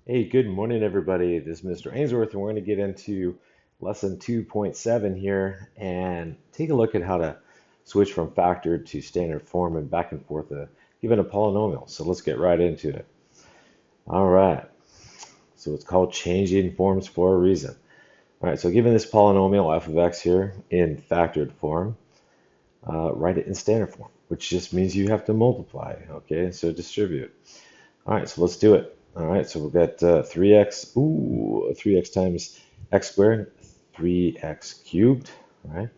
Hey, good morning, everybody. This is Mr. Ainsworth, and we're going to get into lesson 2.7 here and take a look at how to switch from factored to standard form and back and forth given a polynomial. So let's get right into it. All right. So it's called changing forms for a reason. All right. So given this polynomial f of x here in factored form, write it in standard form, which just means you have to multiply. Okay. So distribute. All right, so let's do it. All right, so we've got 3x, 3x times x squared, 3x cubed, all right?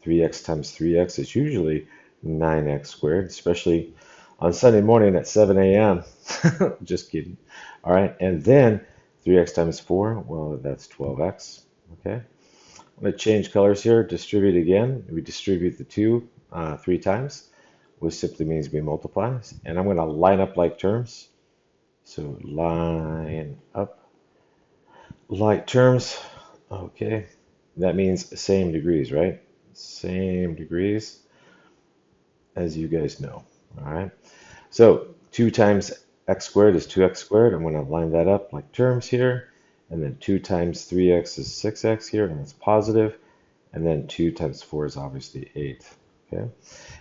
3x times 3x is usually 9x squared, especially on Sunday morning at 7 a.m. Just kidding. All right, and then 3x times 4, well, that's 12x, okay? I'm going to change colors here, distribute again. We distribute the 2 3 times, which simply means we multiply. And I'm going to line up like terms. So line up like terms. Okay. That means same degrees, right? Same degrees, as you guys know. All right. So 2 times x squared is 2x squared. I'm going to line that up like terms here. And then 2 times 3x is 6x here, and it's positive. And then 2 times 4 is obviously 8. Okay. And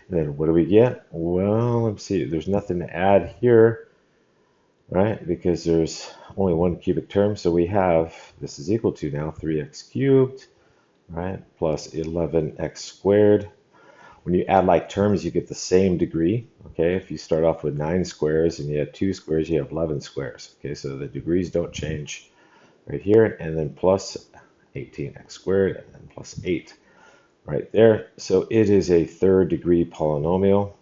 then what do we get? Well, let's see. There's nothing to add here, right? Because there's only one cubic term. So we have, this is equal to now 3x cubed, right? Plus 11x squared. When you add like terms, you get the same degree, okay? If you start off with 9 squares and you have 2 squares, you have 11 squares, okay? So the degrees don't change right here. And then plus 18x squared and then plus 8 right there. So it is a third degree polynomial.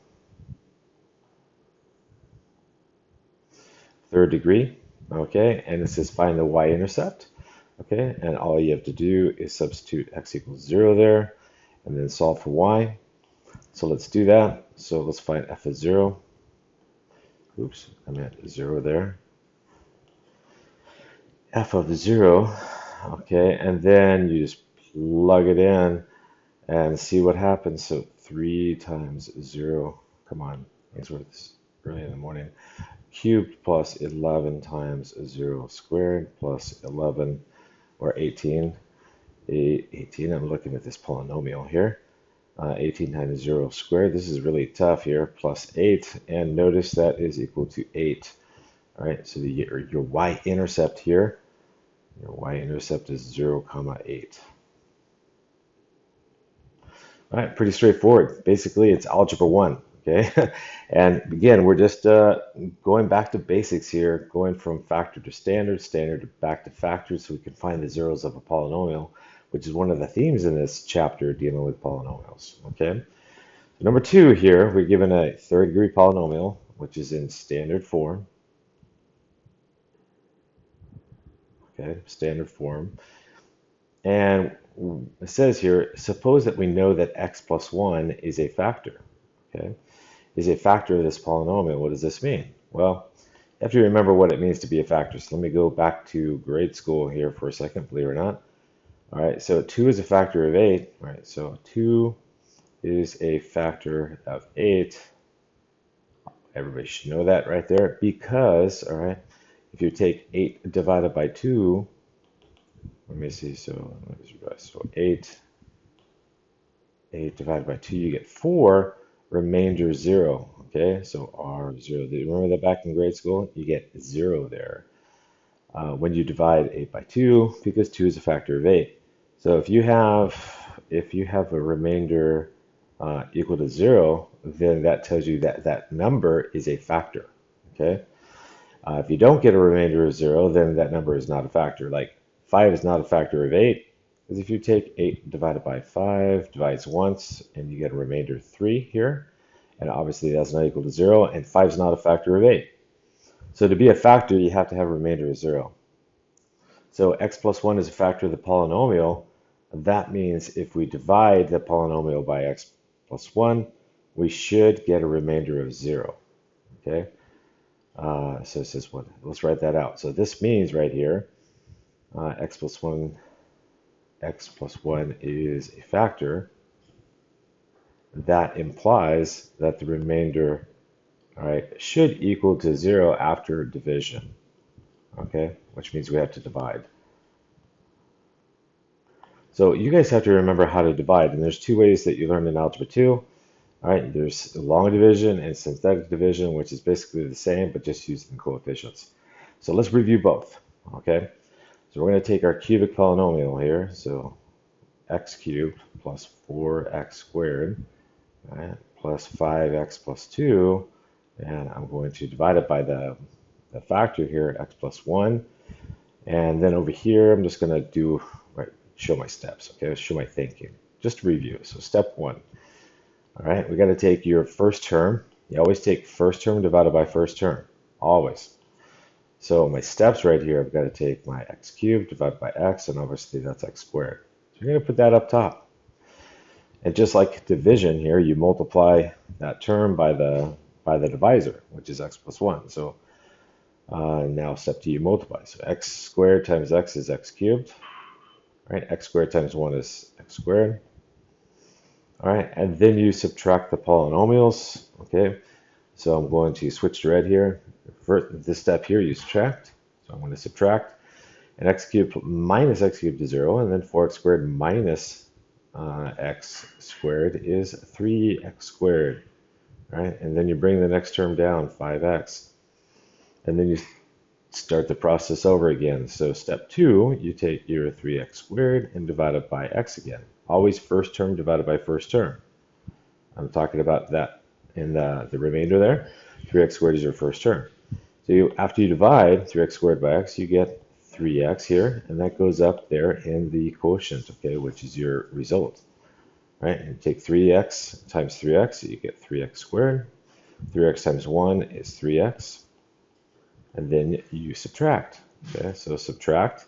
Third degree, okay? And it says find the y-intercept, okay? And all you have to do is substitute x equals 0 there, and then solve for y. So let's do that. So let's find f of 0. Oops, I meant 0 there. F of 0, okay? And then you just plug it in and see what happens. So 3 times 0, come on, it's early in the morning. Cubed plus 11 times 0 squared plus 11 or 18. 18, I'm looking at this polynomial here. 18 times 0 squared. This is really tough here. Plus 8. And notice that is equal to 8. All right, so your y-intercept here, your y-intercept is 0, comma 8. All right, pretty straightforward. Basically, it's algebra 1. Okay, and again, we're just going back to basics here, going from factor to standard, standard back to factor, so we can find the zeros of a polynomial, which is one of the themes in this chapter dealing with polynomials. Okay, so number 2 here, we're given a third degree polynomial, which is in standard form. Okay, standard form. And it says here, suppose that we know that x plus 1 is a factor. Okay, is a factor of this polynomial. What does this mean? Well, you have to remember what it means to be a factor. So let me go back to grade school here for a second, believe it or not. All right, so 2 is a factor of 8. All right, so 2 is a factor of 8. Everybody should know that right there because, all right, if you take 8 divided by 2, let me see, so 8 divided by 2, you get 4, remainder 0. Okay, so R0. Do you remember that back in grade school? You get 0 there when you divide 8 by 2, because 2 is a factor of 8. So if you have a remainder equal to 0, then that tells you that that number is a factor. Okay. If you don't get a remainder of 0, then that number is not a factor. Like 5 is not a factor of 8, because if you take 8 divided by 5, divides once, and you get a remainder 3 here, and obviously that's not equal to 0, and 5 is not a factor of 8. So to be a factor, you have to have a remainder of 0. So x plus 1 is a factor of the polynomial. That means if we divide the polynomial by x plus 1, we should get a remainder of 0. Okay? So it says what? Let's write that out. So this means right here, x plus 1 is a factor. That implies that the remainder, all right, should equal to 0 after division. okay, which means we have to divide. So you guys have to remember how to divide, and there's two ways that you learn in Algebra 2. All right, there's long division and synthetic division, which is basically the same, but just using coefficients. So let's review both, okay? So we're going to take our cubic polynomial here, so x cubed plus 4x squared, right, plus 5x plus 2, and I'm going to divide it by the factor here, x plus 1, and then over here I'm just going to do, right, show my steps, okay, show my thinking, just to review. So step 1, all right, we got to take your first term. You always take first term divided by first term, always. So my steps right here, I've got to take my x cubed divided by x, and obviously that's x squared. So you're going to put that up top. And just like division here, you multiply that term by the divisor, which is x plus 1. So now step 2, you multiply. So x squared times x is x cubed. Right? X squared times 1 is x squared. All right, and then you subtract the polynomials. Okay, so I'm going to switch to red here. For this step here, you subtract. So I'm going to subtract. And x cubed minus x cubed is 0, and then 4x squared minus x squared is 3x squared. Right, and then you bring the next term down, 5x. And then you start the process over again. So step 2, you take your 3x squared and divide it by x again. Always first term divided by first term. I'm talking about that in the remainder there. 3x squared is your first term. So after you divide 3x squared by x, you get 3x here, and that goes up there in the quotient, okay, which is your result. Right? And take 3x times 3x, so you get 3x squared. 3x times 1 is 3x. And then you subtract. Okay, so subtract,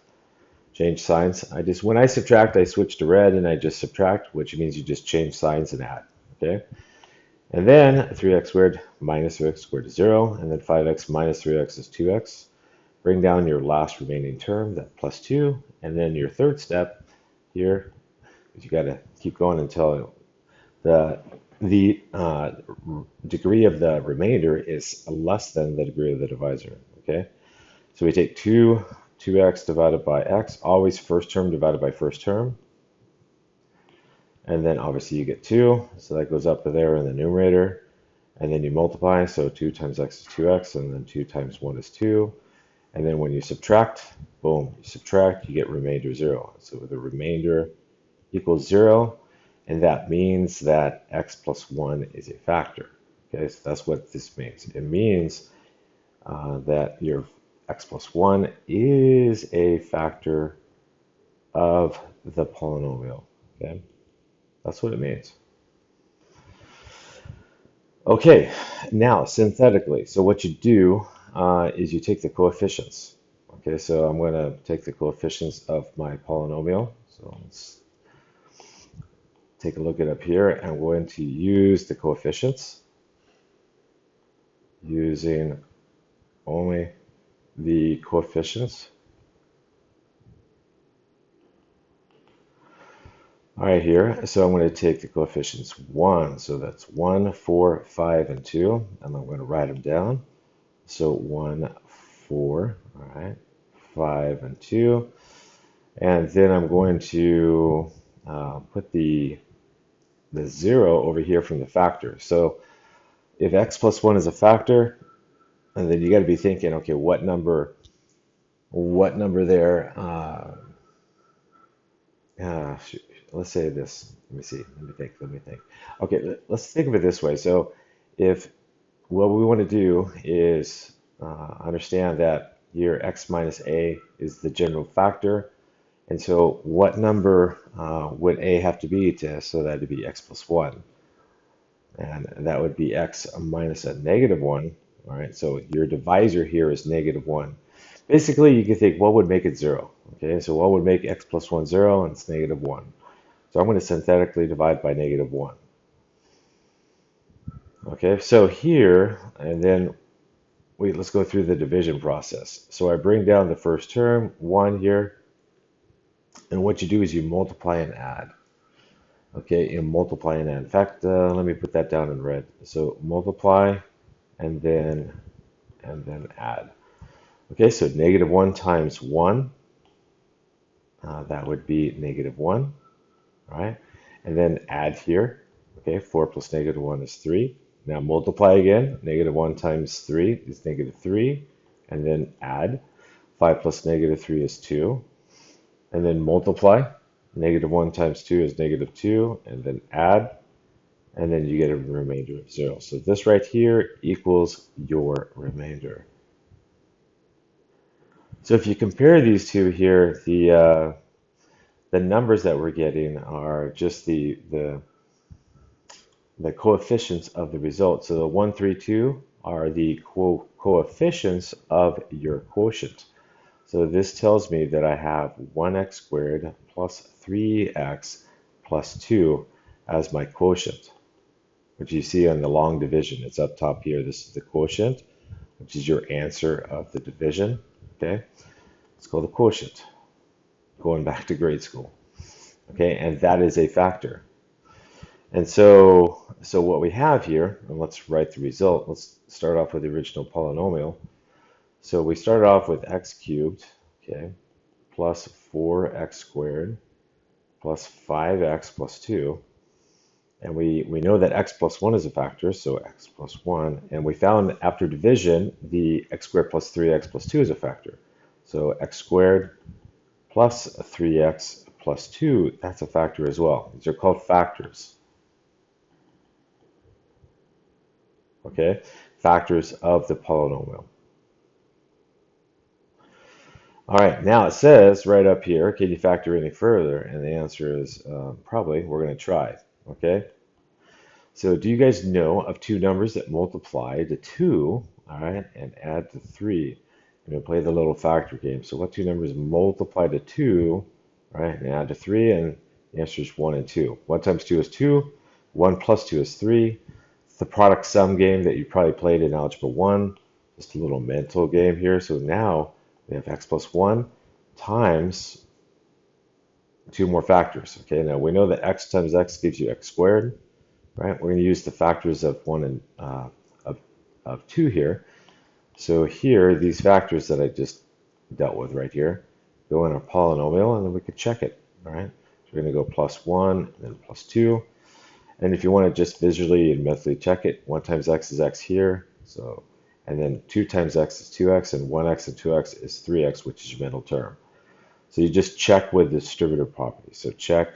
change signs. When I subtract, I switch to red and I just subtract, which means you just change signs and add. Okay, and then 3x squared minus 3x squared is 0, and then 5x minus 3x is 2x. Bring down your last remaining term, that plus 2, and then your third step here, you got to keep going until the degree of the remainder is less than the degree of the divisor. Okay, so we take 2x divided by x, always first term divided by first term. And then obviously you get 2, so that goes up there in the numerator. And then you multiply, so 2 times x is 2x, and then 2 times 1 is 2. And then when you subtract, boom, you subtract, you get remainder 0. So the remainder equals 0, and that means that x plus 1 is a factor. Okay, so that's what this means. It means that your x plus 1 is a factor of the polynomial. Okay, that's what it means. Okay, now synthetically, so what you do is you take the coefficients. Okay, so I'm going to take the coefficients of my polynomial. So let's take a look at up here, and I'm going to use the coefficients using only the coefficients. All right, here, so I'm going to take the coefficients 1, so that's 1, 4, 5, and 2, and I'm going to write them down. So 1, 4, all right, 5, and 2, and then I'm going to put the 0 over here from the factor. So if x plus 1 is a factor, and then you got to be thinking, okay, what number there? Let's say this. Let me think. Okay, let's think of it this way. So if what we want to do is understand that here x minus a is the general factor, and so what number would a have to be so that it'd be x plus 1? And that would be x minus a negative 1. All right, so your divisor here is negative 1. Basically, you can think, what would make it 0? Okay, so what would make x plus 1 0? And it's negative 1. So I'm going to synthetically divide by negative 1. Okay, so here, and then let's go through the division process. So I bring down the first term, 1 here, and what you do is you multiply and add. Okay, you multiply and add. In fact, let me put that down in red. So multiply and then add. Okay, so negative 1 times 1, that would be negative 1, all right? And then add here, okay, 4 plus negative 1 is 3. Now multiply again, negative 1 times 3 is negative 3, and then add, 5 plus negative 3 is 2, and then multiply, negative 1 times 2 is negative 2, and then add, and then you get a remainder of 0. So this right here equals your remainder. So if you compare these two here, the numbers that we're getting are just the coefficients of the result. So the 1, 3, 2 are the coefficients of your quotient. So this tells me that I have 1x squared plus 3x plus 2 as my quotient, which you see on the long division. It's up top here. This is the quotient, which is your answer of the division. Okay, it's called the quotient, going back to grade school. Okay, and that is a factor. And so what we have here, and let's write the result. Let's start off with the original polynomial. So we started off with x cubed, okay, plus 4x squared plus 5x plus 2. And we know that x plus 1 is a factor, so x plus 1. And we found after division, the x squared plus 3x plus 2 is a factor. So x squared plus 3x plus 2, that's a factor as well. These are called factors. Okay, factors of the polynomial. All right, now it says right up here, can you factor any further? And the answer is probably. We're going to try. Okay, so do you guys know of two numbers that multiply to 2, all right, and add to 3? You know, play the little factor game. So what two numbers multiply to 2, right, and add to 3? And the answer is 1 and 2. 1 times 2 is 2. 1 plus 2 is 3. It's the product sum game that you probably played in Algebra 1. Just a little mental game here. So now we have x plus 1 times 2 more factors. Okay, now we know that x times x gives you x squared, right? We're going to use the factors of 1 and of 2 here. So here, these factors that I just dealt with right here go in our polynomial, and then we could check it, all right? So we're going to go plus 1 and then plus 2. And if you want to just visually and mentally check it, 1 times x is x here. So, and then 2 times x is 2x, and 1x and 2x is 3x, which is your middle term. So you just check with distributive properties. So check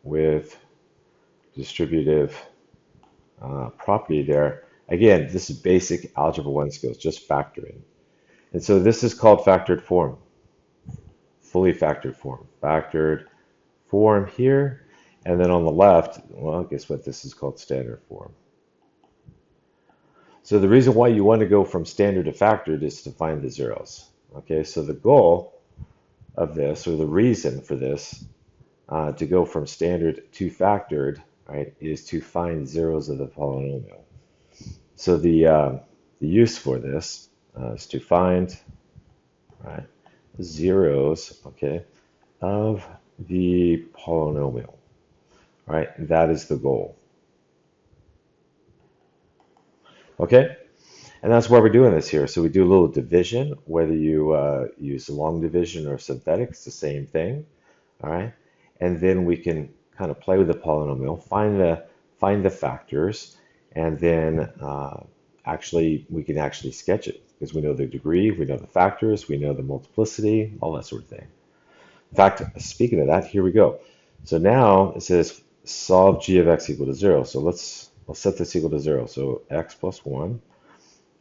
with distributive property there. Again, this is basic Algebra 1 skills, just factoring. And so this is called factored form, fully factored form. Factored form here. And then on the left, well, guess what? This is called standard form. So the reason why you want to go from standard to factored is to find the zeros. Okay, so the goal of this, or the reason for this, to go from standard to factored, right, is to find zeros of the polynomial. So the use for this is to find, right, zeros, okay, of the polynomial. Right, that is the goal. Okay, and that's why we're doing this here. So we do a little division, whether you use long division or synthetic, it's the same thing. All right, and then we can kind of play with the polynomial, find the factors, and then we can actually sketch it because we know the degree, we know the factors, we know the multiplicity, all that sort of thing. In fact, speaking of that, here we go. So now it says solve g of x equal to 0. So let's set this equal to 0. So x plus 1,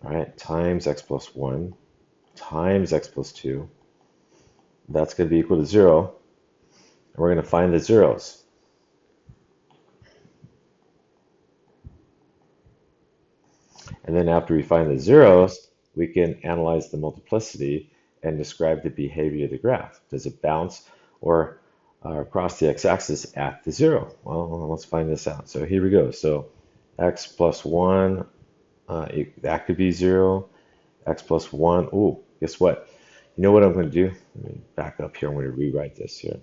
all right, times x plus 1 times x plus 2. That's going to be equal to 0. And we're going to find the zeros. And then after we find the zeros, we can analyze the multiplicity and describe the behavior of the graph. Does it bounce or across the x-axis at the 0? Well, let's find this out. So here we go. So x plus 1, that could be 0. X plus 1, oh, guess what? You know what I'm going to do? Let me back up here. I'm going to rewrite this here.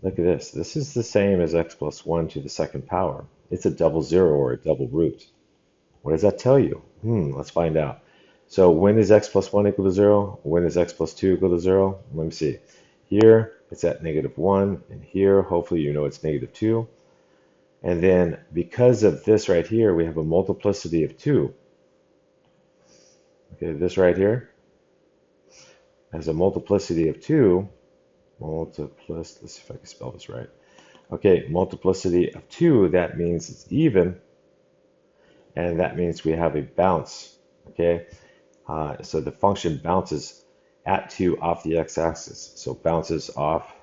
Look at this. This is the same as x plus 1 to the second power. It's a double zero or a double root. What does that tell you? Let's find out. So when is x plus 1 equal to 0? When is x plus 2 equal to 0? Let me see. Here, it's at -1, and here, hopefully you know it's -2. And then because of this right here, we have a multiplicity of 2. Okay, this right here has a multiplicity of 2. Let's see if I can spell this right. Okay, multiplicity of 2, that means it's even, and that means we have a bounce. Okay, so the function bounces at 2 off the x-axis. So bounces off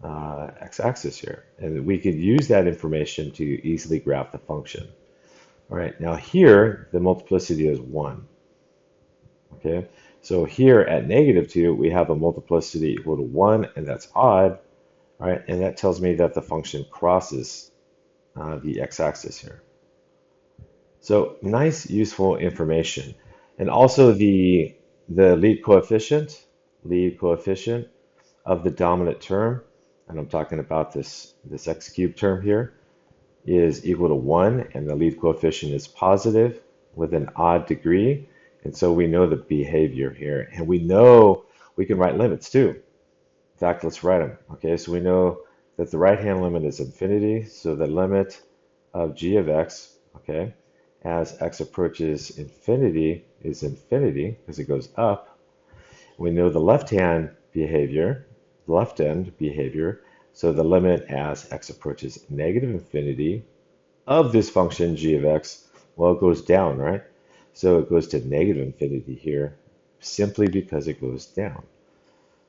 x-axis here. And we could use that information to easily graph the function. All right, now here, the multiplicity is 1. Okay, so here at -2, we have a multiplicity equal to 1, and that's odd. All right, and that tells me that the function crosses the x-axis here. So nice, useful information. And also the lead coefficient of the dominant term, and I'm talking about this x cubed term here, is equal to 1, and the lead coefficient is positive with an odd degree. And so we know the behavior here, and we know we can write limits too. In fact, let's write them. Okay, so we know that the right-hand limit is infinity, so the limit of g of x, okay, as x approaches infinity is infinity because it goes up. We know the left-hand behavior, left-end behavior, so the limit as x approaches -infinity of this function g of x, well, it goes down, right? So it goes to -infinity here simply because it goes down.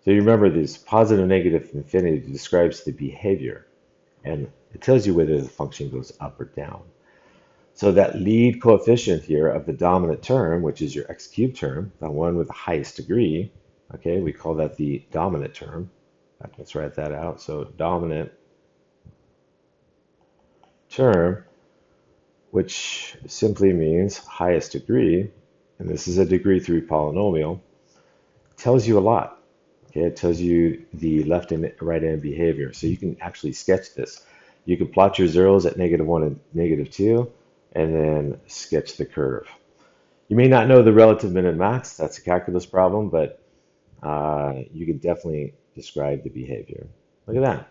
So you remember this positive, negative infinity describes the behavior, and it tells you whether the function goes up or down. So that lead coefficient here of the dominant term, which is your x cubed term, the one with the highest degree, okay, we call that the dominant term. Let's write that out. So dominant term, which simply means highest degree, and this is a degree 3 polynomial, tells you a lot. Okay, it tells you the left and right hand behavior. So you can actually sketch this. You can plot your zeros at -1 and -2, and then sketch the curve. You may not know the relative min and max, that's a calculus problem, but you can definitely describe the behavior. Look at that.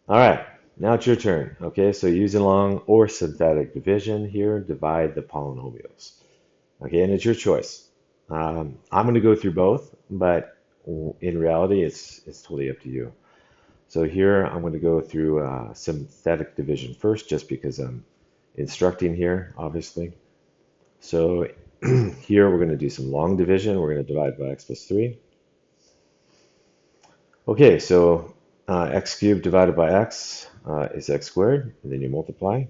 All right, now it's your turn. Okay, so using long or synthetic division here, divide the polynomials. Okay, and it's your choice. I'm going to go through both, but in reality, it's totally up to you. So here, I'm going to go through synthetic division first, just because I'm instructing here, obviously. So here, we're going to do some long division. We're going to divide by x plus 3. Okay, so x cubed divided by x is x squared, and then you multiply.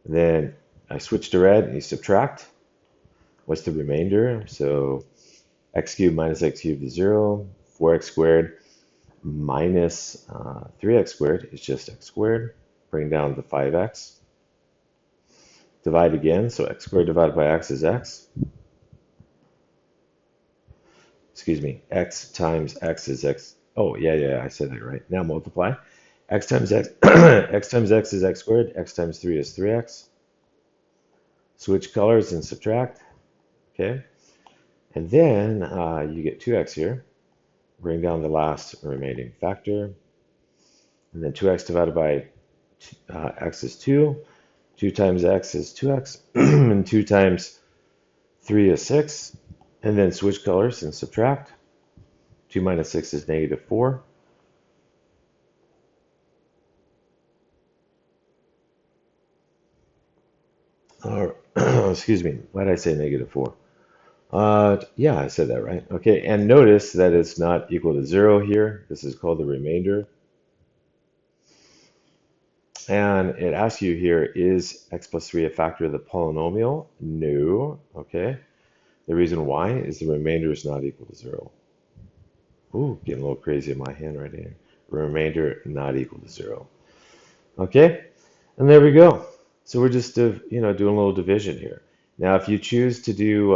And then I switch to red, and you subtract. What's the remainder? So x cubed minus x cubed is 0. 4x squared minus 3x squared is just x squared. Bring down the 5x. Divide again, so x squared divided by x is x. Excuse me, x times x is x. Oh, yeah, I said that right. Now multiply. X times x, x times x is x squared. X times 3 is 3x. Switch colors and subtract. Okay. And then you get 2x here. Bring down the last remaining factor. And then 2x divided by x is 2. 2 times x is 2x. And 2 times 3 is 6. And then switch colors and subtract. 2 minus 6 is -4. Excuse me, why did I say -4? Yeah, I said that right. Okay, and notice that it's not equal to 0 here. This is called the remainder. And it asks you here, is x plus 3 a factor of the polynomial? No. Okay. The reason why is the remainder is not equal to 0. Ooh, getting a little crazy in my hand right here. Remainder not equal to 0. Okay, and there we go. So we're just doing a little division here. Now, if you choose to do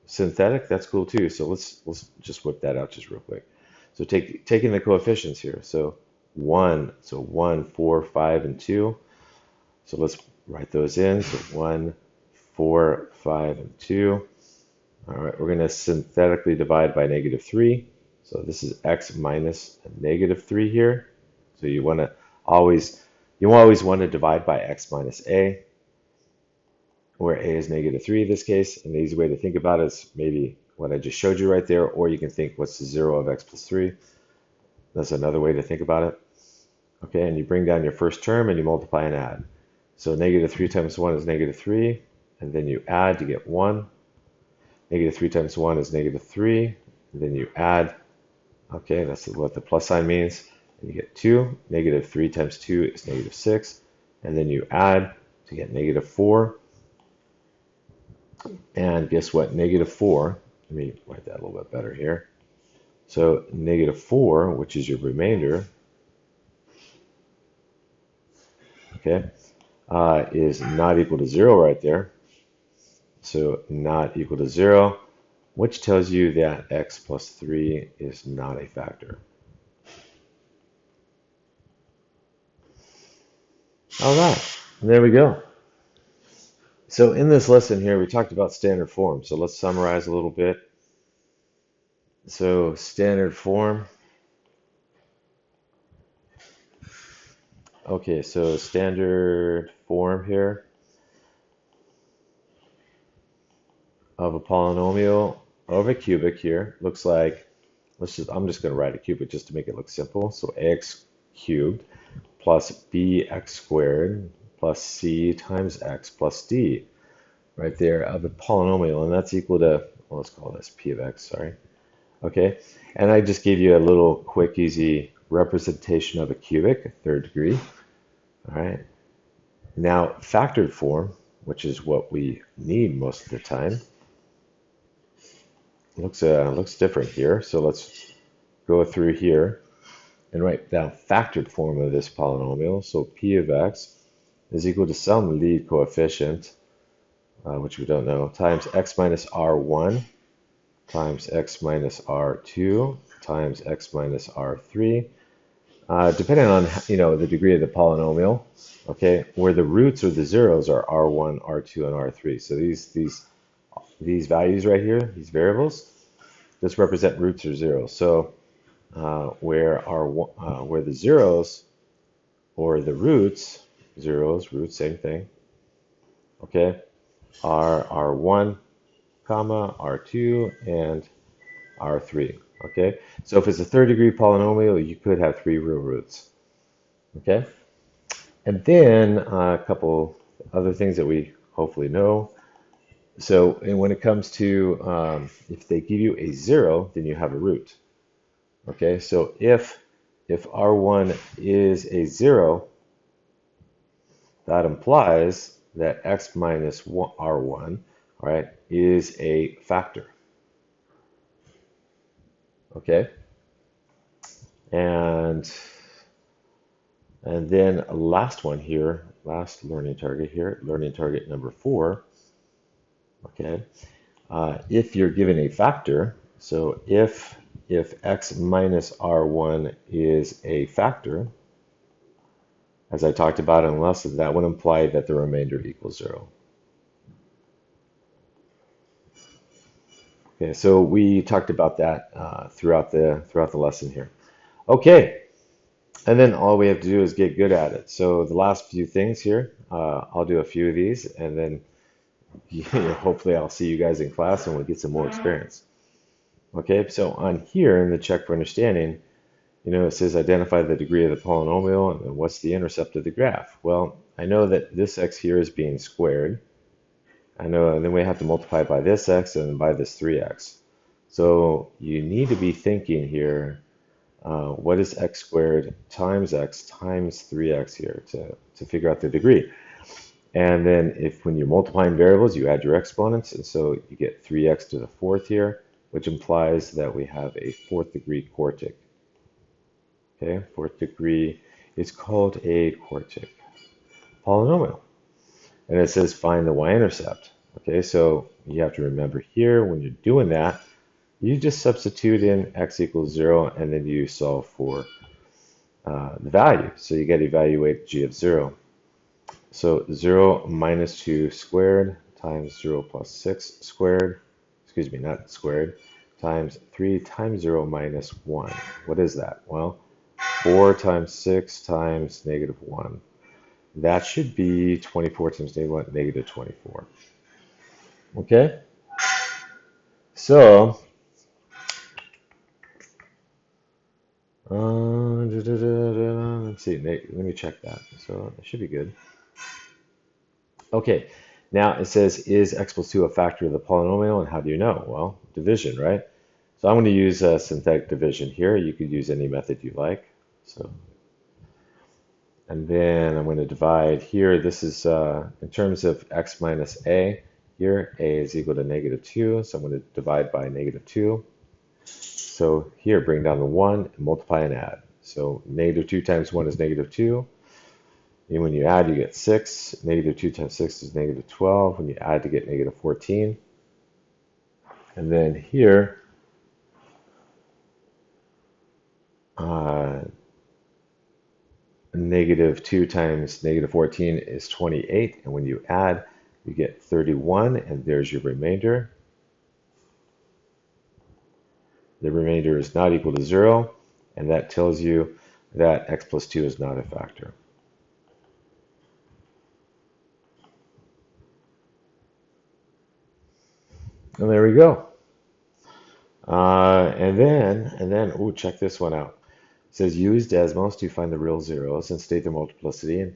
synthetic, that's cool too. So let's just whip that out just real quick. So taking the coefficients here. So 1, 4, 5, and 2. So let's write those in. So 1, 4, 5, and 2. All right, we're going to synthetically divide by -3. So this is x minus -3 here. So you always want to divide by x minus a, where a is -3 in this case. And the easy way to think about it is maybe what I just showed you right there, or you can think what's the 0 of x plus 3. That's another way to think about it. Okay, and you bring down your first term and you multiply and add. So -3 times 1 is -3, and then you add to get 1. -3 times 1 is -3, and then you add. Okay, that's what the plus sign means. And you get 2. -3 times 2 is -6, and then you add to get -4. And guess what? -4, let me write that a little bit better here. So -4, which is your remainder, okay, is not equal to 0 right there. So not equal to 0, which tells you that x plus 3 is not a factor. All right, there we go. So in this lesson here, we talked about standard form. So let's summarize a little bit. So standard form. Okay, so standard form here of a polynomial of a cubic here looks like, I'm just going to write a cubic just to make it look simple. So ax cubed plus bx squared plus c times x plus d, right there, of a polynomial, and that's equal to, well, let's call this p of x, sorry. Okay, and I just gave you a little quick, easy representation of a cubic, third degree. All right, now factored form, which is what we need most of the time, looks different here. So let's go through here and write down factored form of this polynomial. So p of x is equal to some lead coefficient, which we don't know, times x minus r1 times x minus r2 times x minus r3, depending on the degree of the polynomial. Okay, where the roots or the zeros are r1, r2, and r3. So these values right here, these variables, just represent roots or zeros. So where the zeros or the roots, same thing, okay, are r1, comma, r2, and r3. Okay, so if it's a third degree polynomial, you could have 3 real roots. Okay, and then a couple other things that we hopefully know. So and when it comes to if they give you a 0, then you have a root. Okay, so if r1 is a 0, that implies that x minus r1, right, is a factor. Okay, and then last one here, last learning target here, learning target number 4. Okay, if you're given a factor, so if x minus r1 is a factor, as I talked about in the lesson, that would imply that the remainder equals 0. Okay, so we talked about that throughout the lesson here. Okay, and then all we have to do is get good at it. So the last few things here, I'll do a few of these, and then hopefully I'll see you guys in class and we'll get some more experience. Okay, so on here in the check for understanding, it says identify the degree of the polynomial and what's the intercept of the graph. Well, I know that this x here is being squared. I know, and then we have to multiply by this x and by this 3x. So you need to be thinking here, what is x squared times x times 3x here to figure out the degree. And then when you're multiplying variables, you add your exponents, and so you get 3x to the 4th here, which implies that we have a 4th degree quartic. Okay, 4th degree is called a quartic polynomial. And it says find the y-intercept. Okay, so you have to remember here when you're doing that, you just substitute in x equals 0 and then you solve for the value. So you got to evaluate g of 0. So 0 minus 2 squared times 0 plus 6 squared, excuse me, not squared, times 3 times 0 minus 1. What is that? Well, 4 times 6 times negative 1. That should be 24 times negative 1, negative 24. Okay? So, let's see, let me check that. So, it should be good. Okay, now it says, is x plus 2 a factor of the polynomial? And how do you know? Well, division, right? So I'm going to use synthetic division here. You could use any method you like. So, and then I'm going to divide here. This is in terms of x minus a. Here, a is equal to negative 2. So I'm going to divide by negative 2. So here, bring down the 1, multiply and add. So negative 2 times 1 is negative 2. And when you add, you get 6. Negative 2 times 6 is negative 12. When you add, you get negative 14. And then here, negative 2 times negative 14 is 28. And when you add, you get 31. And there's your remainder. The remainder is not equal to 0. And that tells you that x plus 2 is not a factor. And there we go. And then, ooh, check this one out. It says use Desmos to find the real zeros and state their multiplicity. And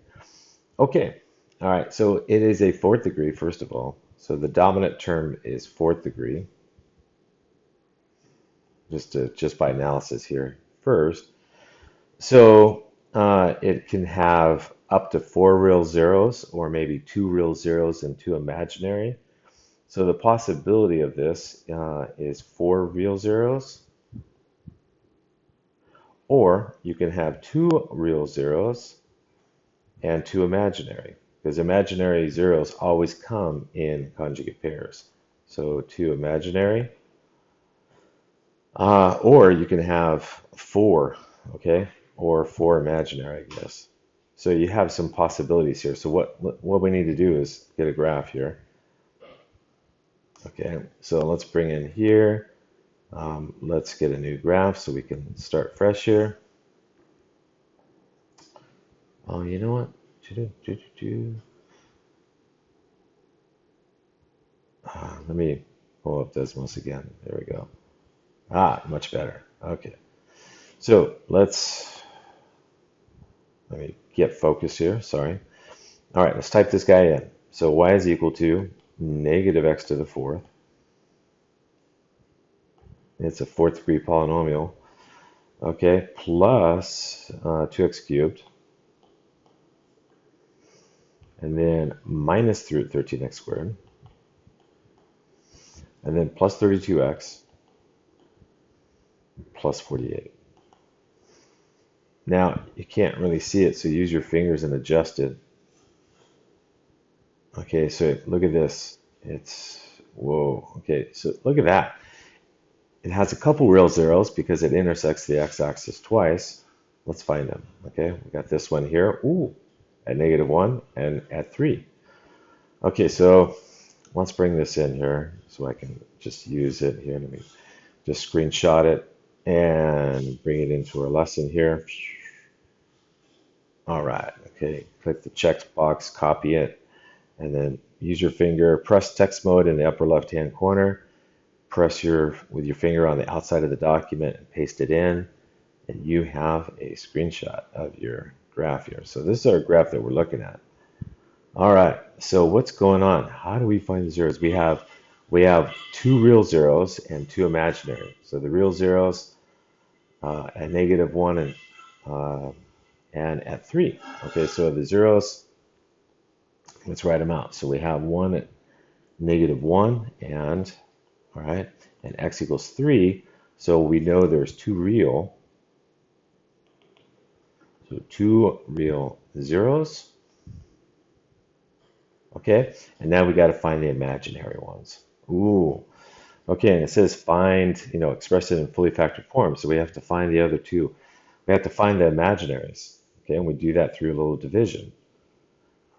okay, all right. So it is a fourth degree, first of all. So the dominant term is fourth degree. Just by analysis here first. So it can have up to 4 real zeros, or maybe 2 real zeros and 2 imaginary. So the possibility of this is 4 real zeros, or you can have 2 real zeros and 2 imaginary, because imaginary zeros always come in conjugate pairs. So 2 imaginary, or you can have 4, okay, or 4 imaginary, I guess. So you have some possibilities here. So what we need to do is get a graph here. Okay, so let's bring in here. Let's get a new graph so we can start fresh here. Oh, you know what? Let me pull up Desmos again. There we go. Much better. Okay. So let me get focused here. Sorry. All right, let's type this guy in. So y is equal to negative x to the fourth. It's a fourth degree polynomial. Okay, plus 2x cubed. And then minus 13x squared. And then plus 32x plus 48. Now, you can't really see it, so use your fingers and adjust it. Okay, so look at this. Whoa. Okay, so look at that. It has a couple real zeros because it intersects the x-axis twice. Let's find them. Okay, we got this one here. Ooh, at negative 1 and at 3. Okay, so let's bring this in here so I can just use it here. Let me just screenshot it and bring it into our lesson here. All right, okay, click the checkbox, copy it, and then use your finger, press text mode in the upper left-hand corner, press with your finger on the outside of the document and paste it in, and you have a screenshot of your graph here. So this is our graph that we're looking at. All right, so what's going on? How do we find the zeros? We have 2 real zeros and 2 imaginary. So the real zeros at negative 1 and at 3. Okay, so the zeros, let's write them out. So we have 1 at negative 1 and, all right, and x equals 3. So we know there's 2 real. So 2 real zeros. Okay, and now we got to find the imaginary ones. Ooh, okay, and it says find, express it in fully factored form. So we have to find the other 2. We have to find the imaginaries. Okay, and we do that through a little division.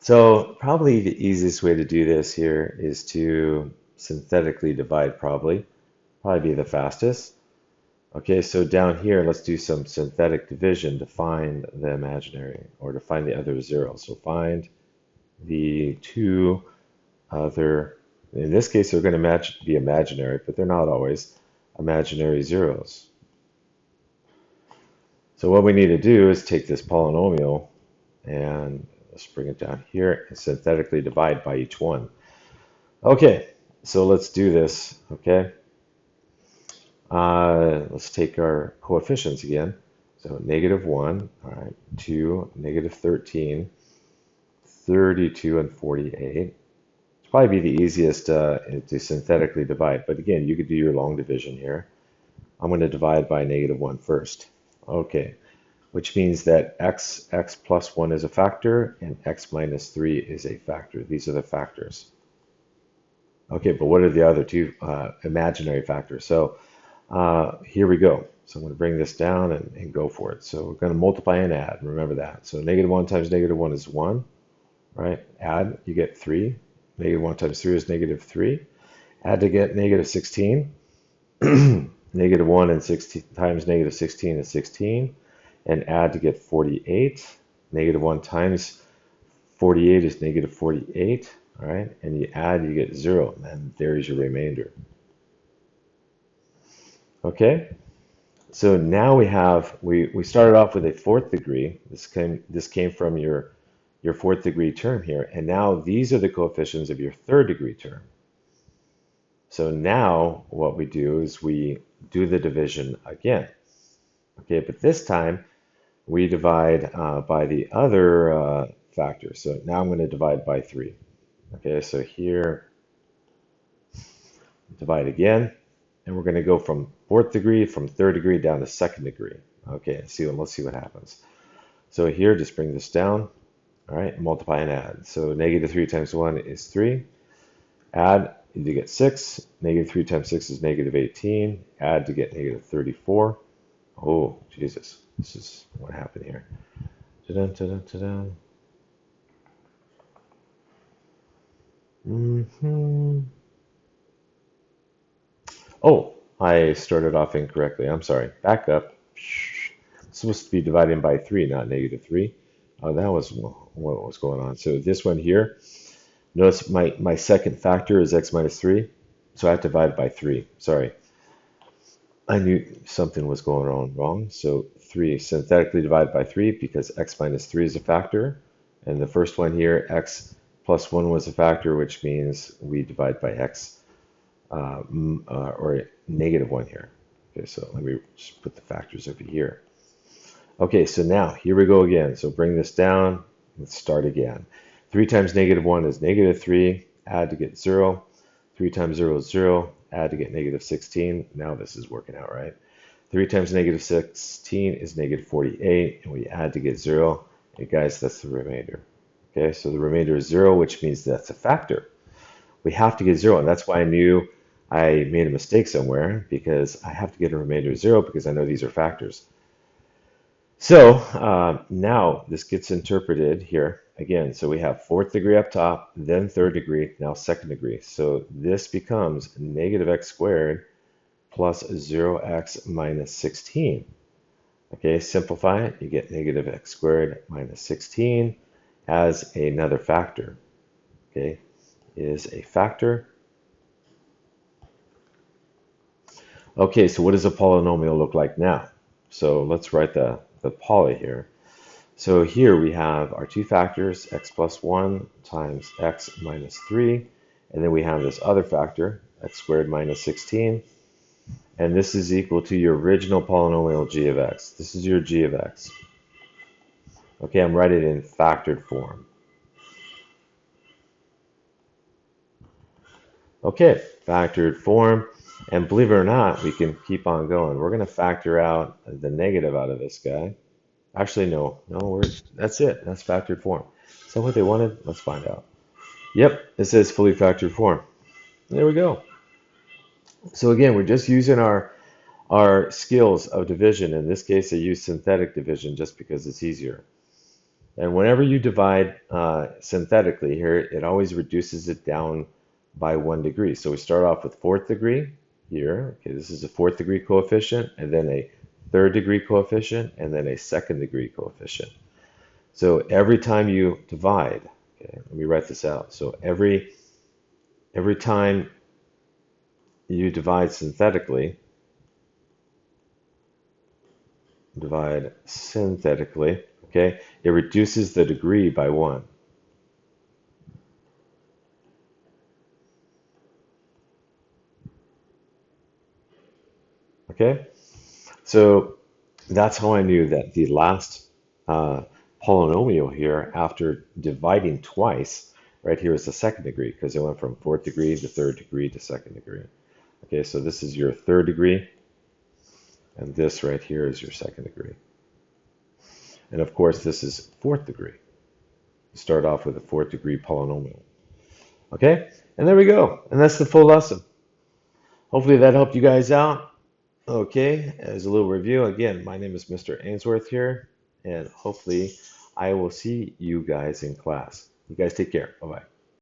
So probably the easiest way to do this here is to synthetically divide probably be the fastest. Okay, so down here, let's do some synthetic division to find the imaginary or to find the other zeros. So find the two other, in this case, they're going to be imaginary, but they're not always imaginary zeros. So what we need to do is take this polynomial and let's bring it down here and synthetically divide by each one. Okay, so let's do this, okay? Let's take our coefficients again. So -1, all right, 2, -13, 32, and 48. It's probably be the easiest to synthetically divide, but again, you could do your long division here. I'm going to divide by -1 first. Okay, which means that x plus 1 is a factor and x minus 3 is a factor. These are the factors. Okay, but what are the other two imaginary factors? So here we go. So I'm going to bring this down and go for it. So we're going to multiply and add. Remember that. So -1 times -1 is 1, right? Add, you get 3. -1 times 3 is -3. Add to get -16. -1 and 16 times -16 is 16. And add to get 48. -1 times 48 is -48. All right, and you add, you get 0, and there's your remainder. Okay, so now we started off with a fourth degree. This came from your fourth degree term here, and now these are the coefficients of your third degree term. So now what we do is we do the division again. Okay, but this time we divide by the other factor. So now I'm going to divide by 3. Okay, so here, divide again, and we're going to go from fourth degree, from third degree down to second degree. Okay, let's see what happens. So here, just bring this down. All right, multiply and add. So -3 times 1 is 3. Add, you get 6. -3 times 6 is -18. Add to get -34. Oh, Jesus, this is what happened here. Ta-dun, ta-dun, ta-dun. Oh, I started off incorrectly. I'm sorry. Back up. It's supposed to be dividing by 3, not -3. Oh, that was what was going on. So this one here, notice my second factor is x minus 3, so I have to divide by 3. Sorry. I knew something was going on wrong. So 3, synthetically divide by 3 because x minus 3 is a factor. And the first one here, x plus 1 was a factor, which means we divide by x or -1 here. Okay, so let me just put the factors over here. Okay, so now here we go again. So bring this down. Let's start again. 3 times -1 is -3. Add to get 0. 3 times 0 is 0. Add to get -16. Now this is working out right. 3 times -16 is -48. And we add to get 0. And guys, that's the remainder. Okay, so the remainder is 0, which means that's a factor. We have to get 0, and that's why I knew I made a mistake somewhere, because I have to get a remainder of 0 because I know these are factors. So now this gets interpreted here again. So we have fourth degree up top, then third degree, now second degree. So this becomes -x squared plus 0x minus 16. Okay, simplify it. You get -x squared minus 16 as another factor. Okay, is a factor. Okay, so what does a polynomial look like now? So let's write the poly here. So here we have our two factors, x plus 1 times x minus 3. And then we have this other factor, x squared minus 16. And this is equal to your original polynomial g of x. This is your g of x. Okay, I'm writing it in factored form. Okay, factored form. And believe it or not, we can keep on going. We're going to factor out the negative out of this guy. Actually, no, that's it. That's factored form. Is that what they wanted? Let's find out. Yep, it says fully factored form. There we go. So again, we're just using our skills of division. In this case, I use synthetic division just because it's easier. And whenever you divide synthetically here, it always reduces it down by 1 degree. So we start off with fourth degree here. Okay, this is a fourth degree coefficient, and then a third degree coefficient, and then a second degree coefficient. So every time you divide, okay, let me write this out. So every time you divide synthetically, okay, it reduces the degree by 1. Okay, so that's how I knew that the last polynomial here, after dividing twice, right here is the second degree, because it went from fourth degree to third degree to second degree. Okay, so this is your third degree, and this right here is your second degree. And of course, this is fourth degree. You start off with a fourth degree polynomial. Okay, and there we go. And that's the full lesson. Hopefully that helped you guys out. Okay, as a little review, again, my name is Mr. Ainsworth here, and hopefully I will see you guys in class. You guys take care. Bye-bye.